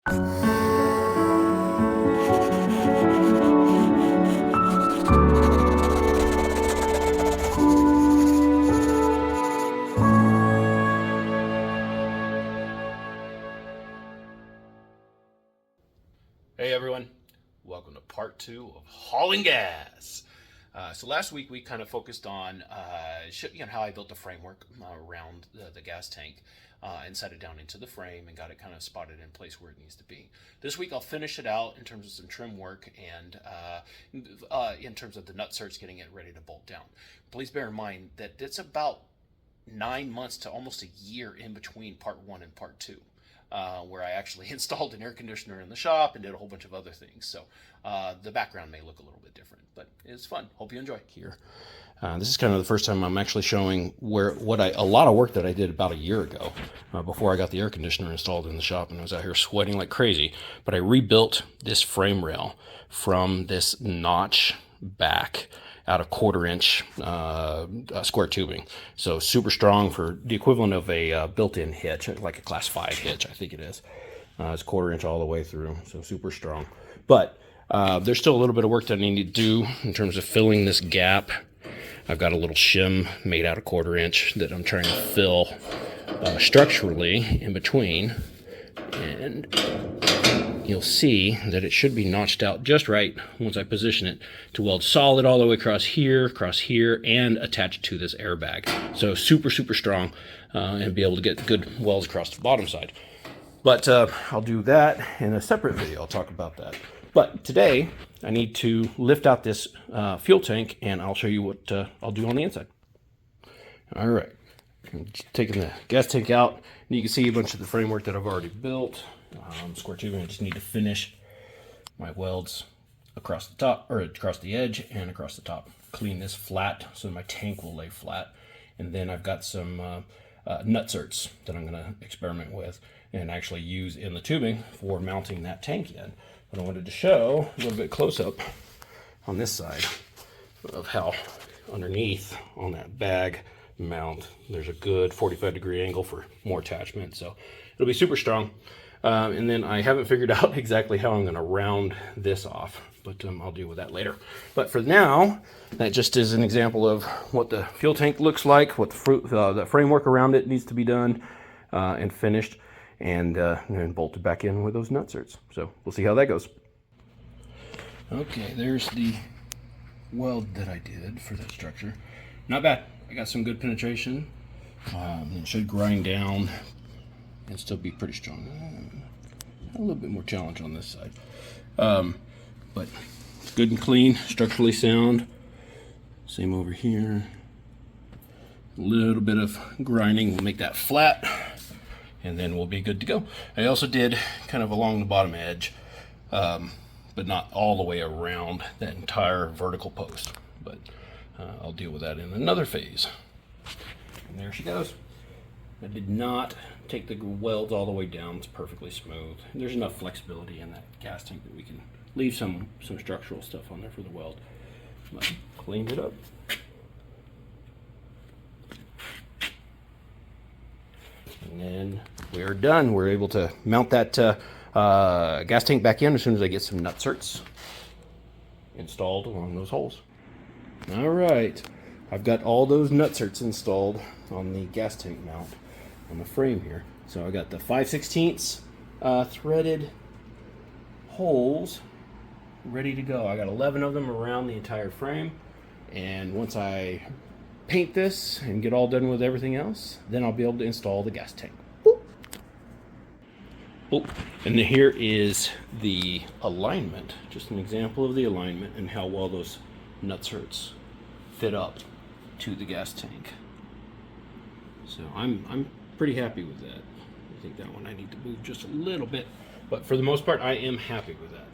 Hey everyone, welcome to part 2 of Hauling Gas. So last week we kind of focused on how I built the framework around the gas tank and set it down into the frame and got it kind of spotted in place where it needs to be. This week I'll finish it out in terms of some trim work and in terms of the nutserts, getting it ready to bolt down. Please bear in mind that it's about 9 months to almost a year in between part 1 and part 2. Where I actually installed an air conditioner in the shop and did a whole bunch of other things. So the background may look a little bit different, but it's fun. Hope you enjoy. Here, this is kind of the first time I'm actually showing a lot of work that I did about a year ago before I got the air conditioner installed in the shop and I was out here sweating like crazy. But I rebuilt this frame rail from this notch back out of 1/4 inch square tubing. So super strong, for the equivalent of a built-in hitch, like a class 5 hitch, I think it is. It's 1/4 inch all the way through, so super strong. But there's still a little bit of work that I need to do in terms of filling this gap. I've got a little shim made out of 1/4 inch that I'm trying to fill structurally in between. And you'll see that it should be notched out just right once I position it to weld solid all the way across here, and attach it to this airbag. So super, super strong and be able to get good welds across the bottom side. But I'll do that in a separate video. I'll talk about that. But today I need to lift out this fuel tank and I'll show you what I'll do on the inside. All right, I'm just taking the gas tank out and you can see a bunch of the framework that I've already built. Square tubing. I just need to finish my welds across the top, or across the edge and across the top. Clean this flat so my tank will lay flat. And then I've got some nutserts that I'm going to experiment with and actually use in the tubing for mounting that tank in. But I wanted to show a little bit close up on this side of how underneath on that bag mount there's a good 45-degree angle for more attachment. So it'll be super strong. And then I haven't figured out exactly how I'm going to round this off, but I'll deal with that later. But for now, that just is an example of what the fuel tank looks like, what the framework around it needs to be done and finished, and then bolted back in with those nutserts. So we'll see how that goes. Okay, there's the weld that I did for that structure. Not bad. I got some good penetration. It should grind down and still be pretty strong. A little bit more challenge on this side. But good and clean, structurally sound. Same over here. A little bit of grinding will make that flat, and then we'll be good to go. I also did kind of along the bottom edge, but not all the way around that entire vertical post. But I'll deal with that in another phase. And there she goes. I did not take the welds all the way down. It's perfectly smooth. There's enough flexibility in that gas tank that we can leave some structural stuff on there for the weld. But cleaned it up. And then we're done. We're able to mount that gas tank back in as soon as I get some nutserts installed along those holes. All right, I've got all those nutserts installed on the gas tank mount on the frame here. So I got the 5/16 threaded holes ready to go. I got 11 of them around the entire frame, and once I paint this and get all done with everything else, then I'll be able to install the gas tank. Boop. Boop. And here is the alignment, just an example of the alignment and how well those nutserts fit up to the gas tank. So I'm pretty happy with that. I think that one I need to move just a little bit, but for the most part I am happy with that.